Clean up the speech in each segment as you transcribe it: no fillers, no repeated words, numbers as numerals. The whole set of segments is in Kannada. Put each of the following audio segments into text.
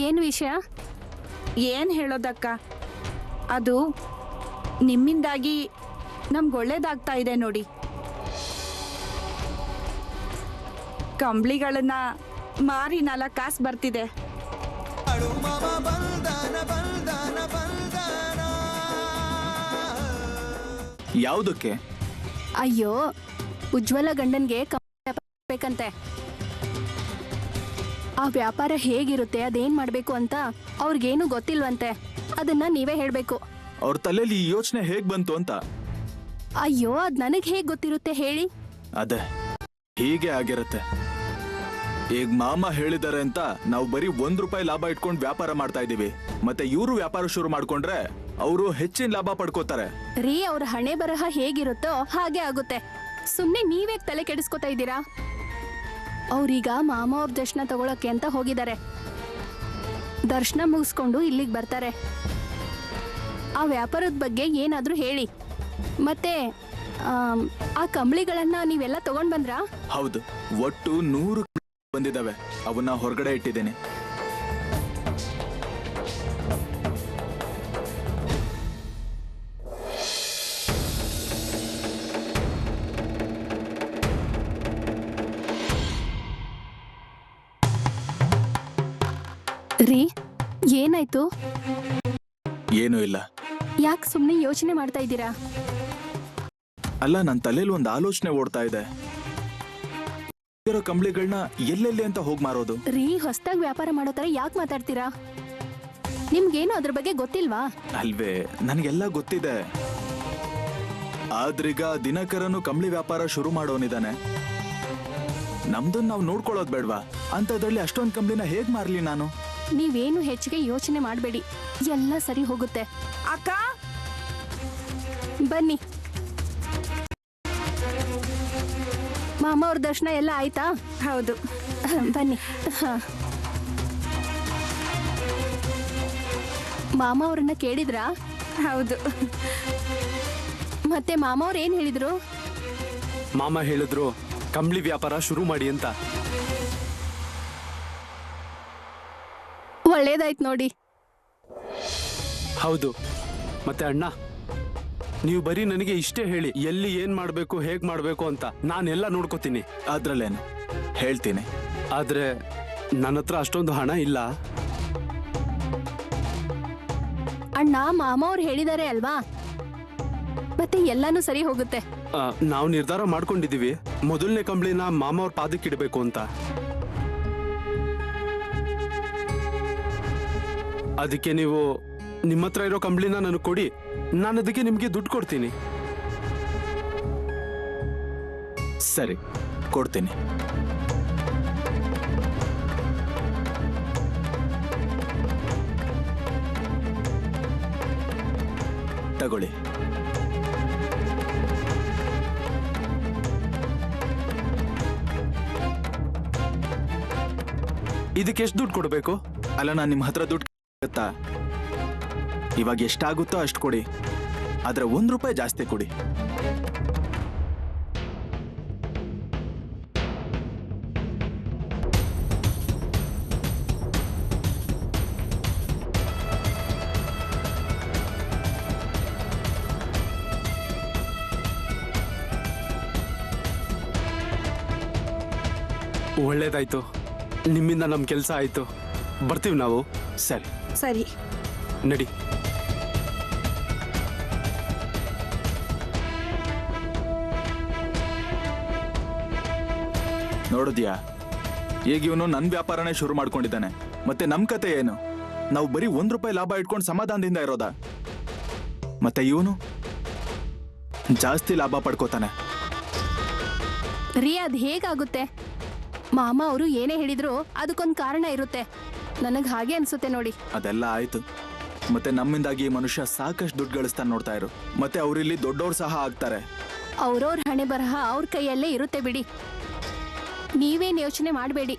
ಏನು ವಿಷಯ? ಏನು ಹೇಳೋದಕ್ಕ, ಅದು ನಿಮ್ಮಿಂದಾಗಿ ನಮ್ಗೆ ಒಳ್ಳೇದಾಗ್ತಾ ಇದೆ ನೋಡಿ. ಕಂಬ್ಳಿಗಳನ್ನ ಮಾರಿ 4 ಕಾಸು ಬರ್ತಿದೆ. ಯಾವುದಕ್ಕೆ? ಅಯ್ಯೋ, ಉಜ್ವಲ ಗಂಡನ್ಗೆ ಬೇಕಂತೆ. ಆ ವ್ಯಾಪಾರ ಹೇಗಿರುತ್ತೆ, ಅದೇನ್ ಮಾಡ್ಬೇಕು ಅಂತ ಅವ್ರಿಗೇನು ಗೊತ್ತಿಲ್ವಂತೆ. ಅದನ್ನ ನೀವೇ ಹೇಳ್ಬೇಕು. ಅವ್ರ ತಲೆಯಲ್ಲಿ ಈ ಯೋಚನೆ ಹೇಗ್ ಬಂತು ಅಂತ. ಅಯ್ಯೋ, ಅದ್ ನನಗ್ ಹೇಗ್ ಗೊತ್ತಿರುತ್ತೆ ಹೇಳಿ? ಅದೇ ಹೀಗೆ ಆಗಿರುತ್ತೆ. ಈಗ ಮಾಮ ಹೇಳಿದಾರೆ ಅಂತ ನಾವು ಬರೀ ₹1 ಲಾಭ ಇಟ್ಕೊಂಡು ವ್ಯಾಪಾರ ಮಾಡ್ತಾ ಇದೀವಿ. ಮತ್ತೆ ಇವರು ವ್ಯಾಪಾರ ಶುರು ಮಾಡ್ಕೊಂಡ್ರೆ ಅವರು ಹೆಚ್ಚಿನ ಲಾಭ ಪಡ್ಕೋತಾರೆ. ರೀ, ಅವ್ರ ಹಣೆ ಬರಹ ಹೇಗಿರುತ್ತೋ ಹಾಗೆ ಆಗುತ್ತೆ. ಸುಮ್ನೆ ನೀವೇ ತಲೆ ಕೆಡಿಸ್ಕೊತಾ ಇದ್ದೀರಾ? ಅವ್ರೀಗ ಮಾಮ ಅವ್ರ ದರ್ಶನ ತಗೊಳಕ್ಕೆ ಅಂತ ಹೋಗಿದ್ದಾರೆ. ದರ್ಶನ ಮುಗಿಸ್ಕೊಂಡು ಇಲ್ಲಿಗೆ ಬರ್ತಾರೆ. ಆ ವ್ಯಾಪಾರದ ಬಗ್ಗೆ ಏನಾದ್ರೂ ಹೇಳಿ. ಮತ್ತೆ ಆ ಕಂಬಳಿಗಳನ್ನ ನೀವೆಲ್ಲ ತಗೊಂಡ್ ಬಂದ್ರಾ? ಹೌದು, ಒಟ್ಟು 100 ಬಂದಿದ್ದಾವೆ. ಅವನ್ನ ಹೊರಗಡೆ ಇಟ್ಟಿದ್ದೇನೆ. ರೀ, ಏನಾಯ್ತು? ಏನೂ ಇಲ್ಲ. ಯಾಕೆ ಸುಮ್ಮನೆ ಯೋಚನೆ ಮಾಡ್ತಾ ಇದ್ದೀರಾ? ಅಲ್ಲ, ನನ್ನ ತಲೆಯಲ್ಲಿ ಒಂದು ಆಲೋಚನೆ ಓಡ್ತಾ ಇದೆ. ಕಂಬಳಿಗಳನ್ನ ಎಲ್ಲೆಲ್ಲಿ ಅಂತ ಹೋಗಿ ಮಾರೋದು? ರೀ, ಹೊಸದಾಗಿ ವ್ಯಾಪಾರ ಮಾಡೋ ತರ ಯಾಕೆ ಮಾತಾಡ್ತೀರಾ? ನಿಮ್ಗೇನು ಅದ್ರ ಬಗ್ಗೆ ಗೊತ್ತಿಲ್ವಾ? ಅಲ್ವೇ, ನನಗೆಲ್ಲ ಗೊತ್ತಿದೆ. ಆದ್ರೀಗ ದಿನಕರನು ಕಂಬಳಿ ವ್ಯಾಪಾರ ಶುರು ಮಾಡೋನಿದ್ದಾನೆ. ನಮ್ದನ್ನ ನಾವು ನೋಡ್ಕೊಳ್ಳೋದು ಬೇಡ್ವಾ? ಅಂತದ್ರಲ್ಲಿ ಅಷ್ಟೊಂದು ಕಂಬಳಿನ ಹೇಗ್ ಮಾರ್ಲಿ ನಾನು? ನೀವೇನು ಹೆಚ್ಚಿಗೆ ಯೋಚನೆ ಮಾಡಬೇಡಿ, ಎಲ್ಲ ಸರಿ ಹೋಗುತ್ತೆ. ಅಕ್ಕ, ಬನ್ನಿ. ಮಾಮ ಅವ್ರ ದರ್ಶನ ಎಲ್ಲ ಆಯ್ತಾ? ಹೌದು, ಬನ್ನಿ. ಮಾಮ ಅವ್ರನ್ನ ಕೇಳಿದ್ರಾ? ಹೌದು. ಮತ್ತೆ ಮಾಮ ಅವ್ರು ಏನ್ ಹೇಳಿದ್ರು? ಮಾಮ ಹೇಳಿದ್ರು ಕಂಬಳಿ ವ್ಯಾಪಾರ ಶುರು ಮಾಡಿ ಅಂತ. ಒಳ್ಳೇದಾಯ್ತು ನೋಡಿ. ಹೌದು. ಮತ್ತೆ ಅಣ್ಣ, ನೀವು ಬರೀ ನನಗೆ ಇಷ್ಟೇ ಹೇಳಿ, ಎಲ್ಲಿ ಏನ್ ಮಾಡ್ಬೇಕು, ಹೇಗ್ ಮಾಡ್ಬೇಕು ಅಂತ ನಾನೆಲ್ಲ ನೋಡ್ಕೋತೀನಿ. ಅದ್ರಲ್ಲೇನು, ಹೇಳ್ತೀನಿ. ಆದ್ರೆ ನನ್ನ ಹತ್ರ ಅಷ್ಟೊಂದು ಹಣ ಇಲ್ಲ. ಅಣ್ಣ, ಮಾಮ ಅವ್ರು ಹೇಳಿದಾರೆ ಅಲ್ವಾ, ಮತ್ತೆ ಎಲ್ಲಾನು ಸರಿ ಹೋಗುತ್ತೆ. ನಾವು ನಿರ್ಧಾರ ಮಾಡ್ಕೊಂಡಿದೀವಿ, ಮೊದಲನೇ ಕಂಬಳಿನ ಮಾಮ ಅವ್ರ ಪಾದಕ್ಕಿಡಬೇಕು ಅಂತ. ಅದಕ್ಕೆ ನೀವು ನಿಮ್ಮ ಹತ್ರ ಇರೋ ಕಂಬಳಿನ ನನಗೆ ಕೊಡಿ, ನಾನು ಅದಕ್ಕೆ ನಿಮ್ಗೆ ದುಡ್ಡು ಕೊಡ್ತೀನಿ. ಸರಿ, ಕೊಡ್ತೀನಿ. ತಗೊಳ್ಳಿ. ಇದಕ್ಕೆ ಎಷ್ಟು ದುಡ್ಡು ಕೊಡಬೇಕು? ಅಲ್ಲ, ನಾನು ನಿಮ್ಮ ಹತ್ರ ದುಡ್ಡು ಗೊತ್ತಾ? ಇವಾಗ ಎಷ್ಟಾಗುತ್ತೋ ಅಷ್ಟು ಕೊಡಿ, ಆದ್ರೆ ₹1 ಜಾಸ್ತಿ ಕೊಡಿ. ಒಳ್ಳೇದಾಯ್ತು, ನಿಮ್ಮಿಂದ ನಮ್ಮ ಕೆಲಸ ಆಯ್ತು. ಬರ್ತೀವಿ ನಾವು. ಸರಿ ಸರಿ. ನಡಿ. ನೋಡಿದ್ಯಾ, ಈಗ ಇವನು ನನ್ನ ವ್ಯಾಪಾರನೇ ಶುರು ಮಾಡ್ಕೊಂಡಿದ್ದಾನೆ. ಮತ್ತೆ ನಮ್ ಕತೆ ಏನು? ನಾವು ಬರೀ ₹1 ಲಾಭ ಇಟ್ಕೊಂಡು ಸಮಾಧಾನದಿಂದ ಇರೋದಾ? ಮತ್ತೆ ಇವನು ಜಾಸ್ತಿ ಲಾಭ ಪಡ್ಕೋತಾನೆ. ರೀ, ಅದ್ ಹೇಗಾಗುತ್ತೆ? ಮಾಮ ಅವರು ಏನೇ ಹೇಳಿದ್ರು ಅದಕ್ಕೊಂದು ಕಾರಣ ಇರುತ್ತೆ. ನನಗ್ ಹಾಗೆ ಅನ್ಸುತ್ತೆ ನೋಡಿ. ಅದೆಲ್ಲ ಆಯ್ತು, ಮತ್ತೆ ನಮ್ಮಿಂದಾಗಿ ಈ ಮನುಷ್ಯ ಸಾಕಷ್ಟು ದುಡ್ಡು ಗಳಿಸ್ತಾನೆ, ನೋಡ್ತಾ ಇರು. ಮತ್ತೆ ಅವರಿಲ್ಲಿ ದೊಡ್ಡವ್ರು ಸಹ ಆಗ್ತಾರೆ. ಅವ್ರವ್ರ ಹಣೆ ಬರಹ ಅವ್ರ ಕೈಯಲ್ಲೇ ಇರುತ್ತೆ ಬಿಡಿ, ನೀವೇನ್ ಯೋಚನೆ ಮಾಡಬೇಡಿ.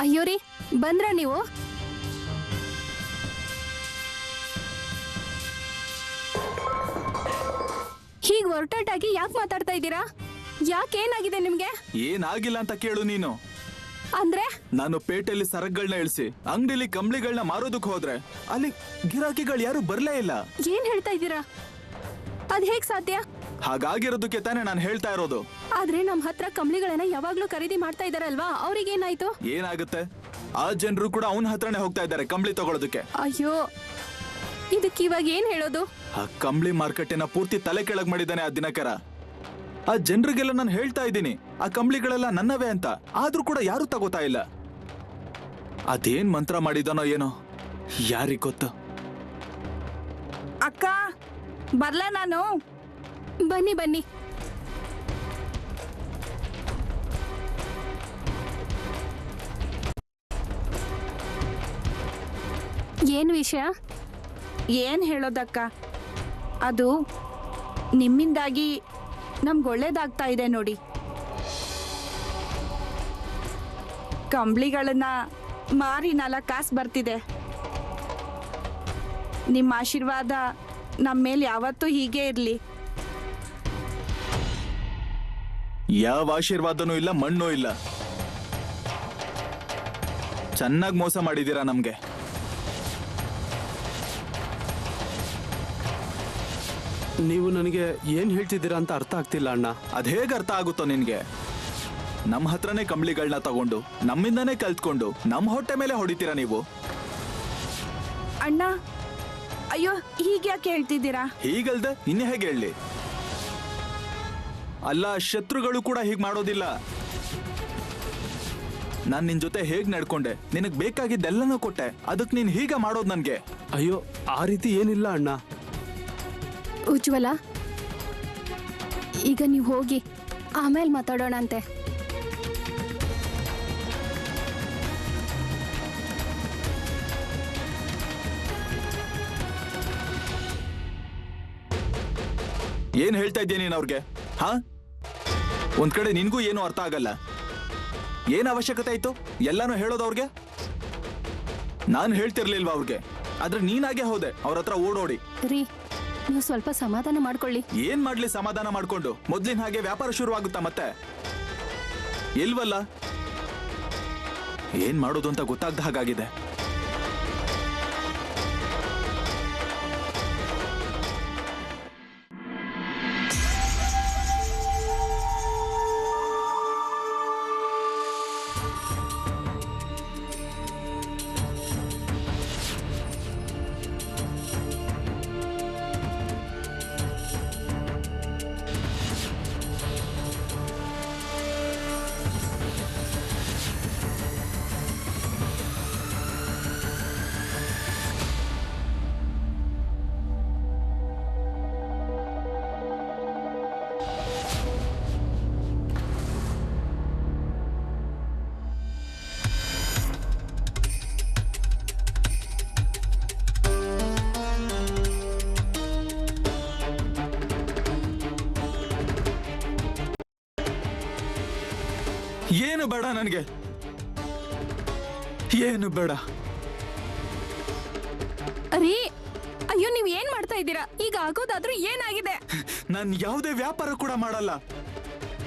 ಅಯ್ಯೋ ರೀ, ಬಂದ್ರ ನೀವು? ಹೀಗ್ ಹೊರಟಾಗಿ ಯಾಕೆ ಮಾತಾಡ್ತಾ ಇದ್ದೀರಾ? ಯಾಕೇನಾಗಿದೆ ನಿಮ್ಗೆ? ಏನಾಗಿಲ್ಲ ಅಂತ ಕೇಳು ನೀನು. ಅಂದ್ರೆ ನಾನು ಪೇಟೆಯಲ್ಲಿ ಸರಕುಗಳನ್ನ ಇಳಿಸಿ ಅಂಗಡಿಲಿ ಕಂಬಳಿಗಳನ್ನ ಮಾರೋದಕ್ಕೆ ಹೋದ್ರೆ ಅಲ್ಲಿ ಗಿರಾಕಿಗಳು ಯಾರು ಬರ್ಲೇ ಇಲ್ಲ. ಏನ್ ಹೇಳ್ತಾ ಇದ್ದೀರಾ? ಅದ್ ಹೇಗ್ ಸಾಧ್ಯ? ಹಾಗಾಗಿರೋದಕ್ಕೆ ತಾನೇ ನಾನು ಹೇಳ್ತಾ ಇರೋದು. ಆದ್ರೆ ನಮ್ ಹತ್ರ ಕಂಬಳಿಗಳನ್ನ ಯಾವಾಗ್ಲೂ ಖರೀದಿ ಮಾಡ್ತಾ ಇದಾರಲ್ವಾ, ಅವ್ರಿಗೇನಾಯ್ತು? ಏನಾಗುತ್ತೆ, ಆ ಜನರು ಕೂಡ ಅವನ ಹತ್ರನೇ ಹೋಗ್ತಾ ಇದ್ದಾರೆ ಕಂಬಳಿ ತಗೊಳ್ಳೋದಕ್ಕೆ. ಅಯ್ಯೋ, ಇದಕ್ಕೆ ಇವಾಗ ಏನ್ ಹೇಳೋದು? ಆ ಕಂಬಳಿ ಮಾರ್ಕೆಟಿನ ಪೂರ್ತಿ ತಲೆ ಕೆಳಗ್ ಮಾಡಿದ್ದಾನೆ ಆ ದಿನಕರ. ಆ ಜನರಿಗೆಲ್ಲ ನಾನು ಹೇಳ್ತಾ ಇದ್ದೀನಿ ಆ ಕಂಬಳಿಗಳೆಲ್ಲ ನನ್ನವೇ ಅಂತ, ಆದ್ರೂ ಕೂಡ ಯಾರು ತಗೋತಾ ಇಲ್ಲ. ಅದೇನ್ ಮಂತ್ರ ಮಾಡಿದಾನೋ ಏನೋ, ಯಾರಿಗ್ ಗೊತ್ತು. ಅಕ್ಕ ಬರ್ಲಾ ನಾನು? ಬನ್ನಿ ಬನ್ನಿ. ಏನ್ ವಿಷಯ? ಏನ್ ಹೇಳೋದಕ್ಕ, ಅದು ನಿಮ್ಮಿಂದಾಗಿ ನಮ್ಗೆ ಒಳ್ಳೇದಾಗ್ತಾ ಇದೆ ನೋಡಿ. ಕಂಬಳಿಗಳನ್ನ ಮಾರಿ 4 ಕಾಸು ಬರ್ತಿದೆ. ನಿಮ್ಮ ಆಶೀರ್ವಾದ ನಮ್ಮ ಮೇಲೆ ಯಾವತ್ತೂ ಹೀಗೆ ಇರಲಿ. ಯಾವ ಆಶೀರ್ವಾದನೂ ಇಲ್ಲ, ಮಣ್ಣೂ ಇಲ್ಲ. ಚೆನ್ನಾಗಿ ಮೋಸ ಮಾಡಿದೀರಾ ನಮ್ಗೆ. ನೀವು ನನಗೆ ಏನ್ ಹೇಳ್ತಿದ್ದೀರಾ ಅಂತ ಅರ್ಥ ಆಗ್ತಿಲ್ಲ ಅಣ್ಣ. ಅದ್ ಹೇಗೆ ಅರ್ಥ ಆಗುತ್ತೋ ನಿನ್ಗೆ? ನಮ್ಮ ಹತ್ರನೇ ಕಂಬಳಿಗಳನ್ನ ತಗೊಂಡು ನಮ್ಮಿಂದಾನೇ ಕಲ್ತ್ಕೊಂಡು ನಮ್ಮ ಹೊಟ್ಟೆ ಮೇಲೆ ಹೊಡಿತೀರಾ ನೀವು. ಅಣ್ಣ, ಅಯ್ಯೋ ಹೀಗ್ಯಾಕೆ ಹೇಳ್ತಿದ್ದೀರಾ? ಹೀಗಲ್ದೆ ಇನ್ನು ಹೇಗೆ ಹೇಳಿ? ಅಲ್ಲ, ಶತ್ರುಗಳು ಕೂಡ ಹೀಗ್ ಮಾಡೋದಿಲ್ಲ. ನಾನ್ ನಿನ್ ಜೊತೆ ಹೇಗ್ ನಡ್ಕೊಂಡೆ, ನಿನಗ್ ಬೇಕಾಗಿದ್ದೆಲ್ಲನೂ ಕೊಟ್ಟೆ, ಅದಕ್ ನೀನ್ ಹೀಗ ಮಾಡೋದ್ ನನ್ಗೆ? ಅಯ್ಯೋ, ಆ ರೀತಿ ಏನಿಲ್ಲ ಅಣ್ಣ. ಉಜ್ವಲ, ಈಗ ನೀವು ಹೋಗಿ, ಆಮೇಲೆ ಮಾತಾಡೋಣ ಅಂತೆ. ಏನ್ ಹೇಳ್ತಾ ಇದ್ದೀನಿ ನೀನ್ ಅವ್ರಿಗೆ? ಹಾ, ಒಂದ್ ಕಡೆ ನಿನ್ಗೂ ಏನು ಅರ್ಥ ಆಗಲ್ಲ. ಏನ್ ಅವಶ್ಯಕತೆ ಆಯ್ತು ಎಲ್ಲಾನು ಹೇಳೋದು ಅವ್ರಿಗೆ? ನಾನ್ ಹೇಳ್ತಿರ್ಲಿಲ್ವಾ ಅವ್ರಿಗೆ? ಆದ್ರೆ ನೀನಾಗೆ ಹೋದೆ ಅವ್ರ ಹತ್ರ ಓಡೋಡಿ. ರೀ, ನೀವು ಸ್ವಲ್ಪ ಸಮಾಧಾನ ಮಾಡ್ಕೊಳ್ಳಿ. ಏನ್ ಮಾಡ್ಲಿ ಸಮಾಧಾನ ಮಾಡ್ಕೊಂಡು? ಮೊದ್ಲಿನ ಹಾಗೆ ವ್ಯಾಪಾರ ಶುರುವಾಗುತ್ತಾ ಮತ್ತೆ? ಇಲ್ವಲ್ಲ. ಏನ್ ಮಾಡೋದು ಅಂತ ಗೊತ್ತಾಗ್ದ ಹಾಗಾಗಿದೆ. ಏನು ಬೇಡ ನನಗೆ, ಏನು ಬೇಡ. ರೀ, ಅಯ್ಯೋ, ನೀವ್ ಏನ್ ಮಾಡ್ತಾ ಇದ್ದೀರಾ? ಈಗ ಆಗೋದಾದ್ರೂ ಏನಾಗಿದೆ? ನಾನು ಯಾವುದೇ ವ್ಯಾಪಾರ ಕೂಡ ಮಾಡಲ್ಲ.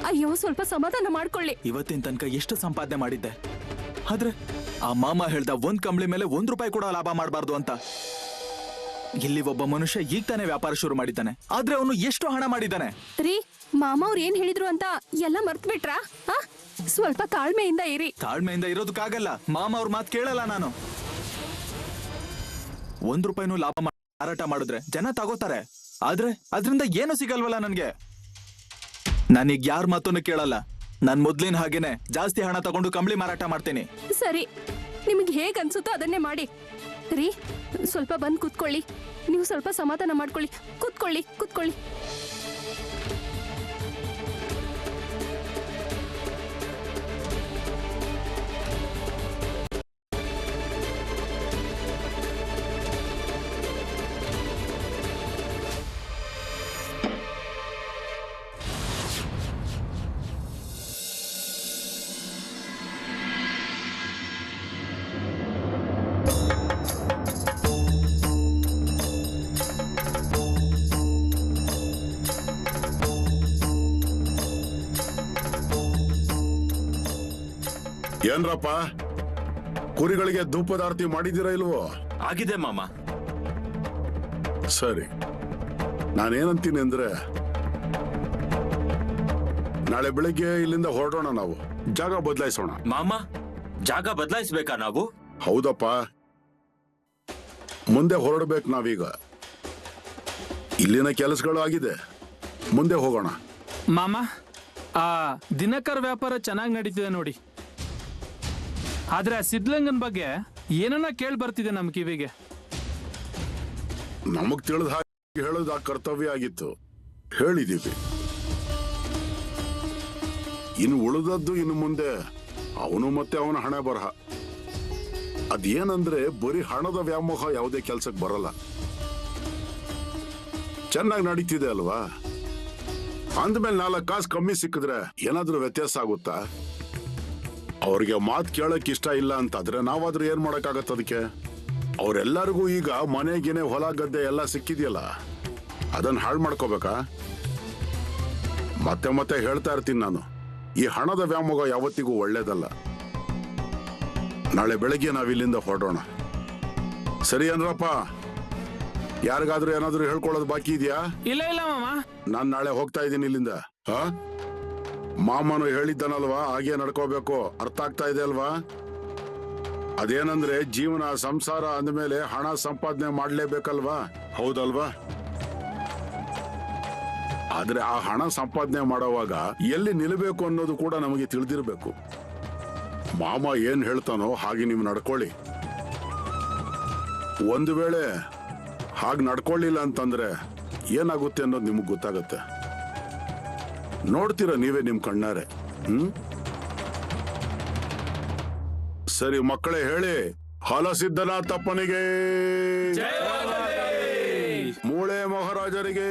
ಅಯ್ಯೋ, ಸ್ವಲ್ಪ ಸಮಾಧಾನ ಮಾಡ್ಕೊಳ್ಳಿ. ಇವತ್ತಿನ ತನಕ ಎಷ್ಟು ಸಂಪಾದನೆ ಮಾಡಿದ್ದೆ, ಆದ್ರೆ ಆ ಮಾಮ ಹೇಳ್ದ ಒಂದ್ ಕಂಬಳಿ ಮೇಲೆ ₹1 ಕೂಡ ಲಾಭ ಮಾಡಬಾರ್ದು ಅಂತ. ಇಲ್ಲಿ ಒಬ್ಬ ಮನುಷ್ಯ ಈಗ ತಾನೇ ವ್ಯಾಪಾರ ಶುರು ಮಾಡಿದ್ದಾನೆ, ಆದ್ರೆ ಅವನು ಎಷ್ಟು ಹಣ ಮಾಡಿದ್ದಾನೆ. ರೀ, ಮಾಮ ಅವ್ರು ಏನ್ ಹೇಳಿದ್ರು ಅಂತ ಎಲ್ಲ ಮರ್ತ್ ಬಿಟ್ರಾ? ಸ್ವಲ್ಪ ತಾಳ್ಮೆಯಿಂದ ಇರಿ. ತಾಳ್ಮೆಯಿಂದ ಇರೋದಕ್ಕಾಗಲ್ಲ, ಮಾಮ ಅವ್ರ ಮಾತು ಕೇಳಲ್ಲ ನಾನು. ₹1 ಲಾಭ ಮಾರಾಟ ಮಾಡಿದ್ರೆ ಜನ ತಗೋತಾರೆ, ಆದ್ರೆ ಅದರಿಂದ ಏನು ಸಿಗಲ್ವಲ್ಲ ನನ್ಗೆ. ನಾನೀಗ ಯಾರ ಮಾತನ್ನು ಕೇಳಲ್ಲ. ನಾನ್ ಮೊದ್ಲಿನ ಹಾಗೇನೆ ಜಾಸ್ತಿ ಹಣ ತಗೊಂಡು ಕಂಬಳಿ ಮಾರಾಟ ಮಾಡ್ತೀನಿ. ಸರಿ, ನಿಮಗೆ ಹೇಗ್ ಅನ್ಸುತ್ತೋ ಅದನ್ನೇ ಮಾಡಿ. ರೀ, ಸ್ವಲ್ಪ ಬಂದ್ ಕೂತ್ಕೊಳ್ಳಿ. ನೀವು ಸ್ವಲ್ಪ ಸಮಾಧಾನ ಮಾಡ್ಕೊಳ್ಳಿ. ಕೂತ್ಕೊಳ್ಳಿ, ಕೂತ್ಕೊಳ್ಳಿ. ಏನ್ರಪ್ಪ ಕುರಿಗಳಿಗೆ ಧೂಪದಾರ್ತಿ ಮಾಡಿದ್ದೀರಾ ಇಲ್ವೋ? ಆಗಿದೆ ಮಾಮ. ಸರಿ, ನಾನೇನಂತೀನಿ ಅಂದ್ರೆ ನಾಳೆ ಬೆಳಿಗ್ಗೆ ಇಲ್ಲಿಂದ ಹೊರಡೋಣ. ನಾವು ಜಾಗ ಬದಲಾಯಿಸೋಣ. ಮಾಮ, ಜಾಗ ಬದಲಾಯಿಸ್ಬೇಕಾ ನಾವು? ಹೌದಪ್ಪ, ಮುಂದೆ ಹೊರಡ್ಬೇಕು ನಾವೀಗ. ಇಲ್ಲಿನ ಕೆಲಸಗಳು ಆಗಿದೆ, ಮುಂದೆ ಹೋಗೋಣ. ಮಾಮ, ಆ ದಿನಕರ್ ವ್ಯಾಪಾರ ಚೆನ್ನಾಗಿ ನಡೀತಿದೆ ನೋಡಿ. ಆದ್ರೆ ಆ ಸಿದ್ಧಲಿಂಗನ್ ಬಗ್ಗೆ ಏನನ್ನ ಕೇಳಿ ಬರ್ತಿದೆ ನಮ್ ಕಿವಿಗೆ. ನಮಗ್ ತಿಳಿದ ಹಾಗೆ ಹೇಳೋದು ಆ ಕರ್ತವ್ಯ ಆಗಿತ್ತು, ಹೇಳಿದೀವಿ. ಇನ್ನು ಉಳಿದದ್ದು ಇನ್ನು ಮುಂದೆ ಅವನು ಮತ್ತೆ ಅವನ ಹಣೆ ಬರಹ. ಅದೇನಂದ್ರೆ ಬರೀ ಹಣದ ವ್ಯಾಮೋಹ ಯಾವುದೇ ಕೆಲ್ಸಕ್ಕೆ ಬರಲ್ಲ. ಚೆನ್ನಾಗಿ ನಡೀತಿದೆ ಅಲ್ವಾ? ಅಂದ್ಮೇಲೆ 4 ಕಾಸು ಕಮ್ಮಿ ಸಿಕ್ಕಿದ್ರೆ ಏನಾದ್ರೂ ವ್ಯತ್ಯಾಸ ಆಗುತ್ತಾ? ಅವ್ರಿಗೆ ಮಾತು ಕೇಳಕ್ ಇಷ್ಟ ಇಲ್ಲ ಅಂತಾದ್ರೆ ನಾವಾದ್ರೂ ಏನ್ ಮಾಡಕ್ಕಾಗತ್ತ ಅದಕ್ಕೆ? ಅವರೆಲ್ಲರಿಗೂ ಈಗ ಮನೆಗಿನೇ ಹೊಲ ಗದ್ದೆ ಎಲ್ಲ ಸಿಕ್ಕಿದೆಯಲ್ಲ, ಅದನ್ನ ಹಾಳು ಮಾಡ್ಕೋಬೇಕಾ? ಮತ್ತೆ ಮತ್ತೆ ಹೇಳ್ತಾ ಇರ್ತೀನಿ ನಾನು, ಈ ಹಣದ ವ್ಯಾಮೋಹ ಯಾವತ್ತಿಗೂ ಒಳ್ಳೇದಲ್ಲ. ನಾಳೆ ಬೆಳಗ್ಗೆ ನಾವಿಲ್ಲಿಂದ ಹೊರಡೋಣ, ಸರಿ ಅನ್ರಪ್ಪ? ಯಾರಿಗಾದ್ರೂ ಏನಾದ್ರೂ ಹೇಳ್ಕೊಳ್ಳೋದು ಬಾಕಿ ಇದೆಯಾ? ಇಲ್ಲ ಇಲ್ಲ ಮಾಮ, ನಾನ್ ನಾಳೆ ಹೋಗ್ತಾ ಇದ್ದೀನಿ ಇಲ್ಲಿಂದ. ಮಾಮನು ಹೇಳಿದ್ದನಲ್ವಾ, ಹಾಗೆ ನಡ್ಕೋಬೇಕು. ಅರ್ಥ ಆಗ್ತಾ ಇದೆ ಅಲ್ವಾ? ಅದೇನಂದ್ರೆ ಜೀವನ ಸಂಸಾರ ಅಂದಮೇಲೆ ಹಣ ಸಂಪಾದನೆ ಮಾಡ್ಲೇಬೇಕಲ್ವಾ? ಹೌದಲ್ವಾ? ಆದ್ರೆ ಆ ಹಣ ಸಂಪಾದನೆ ಮಾಡೋವಾಗ ಎಲ್ಲಿ ನಿಲ್ಲಬೇಕು ಅನ್ನೋದು ಕೂಡ ನಮಗೆ ತಿಳಿದಿರ್ಬೇಕು. ಮಾಮ ಏನ್ ಹೇಳ್ತಾನೋ ಹಾಗೆ ನೀವು ನಡ್ಕೊಳ್ಳಿ. ಒಂದು ವೇಳೆ ಹಾಗೆ ನಡ್ಕೊಳ್ಳಿಲ್ಲ ಅಂತಂದ್ರೆ ಏನಾಗುತ್ತೆ ಅನ್ನೋದು ನಿಮಗ್ ಗೊತ್ತಾಗತ್ತೆ. ನೋಡ್ತೀರ ನೀವೇ ನಿಮ್ ಕಣ್ಣಾರೆ. ಸರಿ ಮಕ್ಕಳೇ, ಹೇಳಿ ಹಲಸಿದ್ದನ ತಪ್ಪನಿಗೆ, ಮೂಳೆ ಮಹಾರಾಜರಿಗೆ.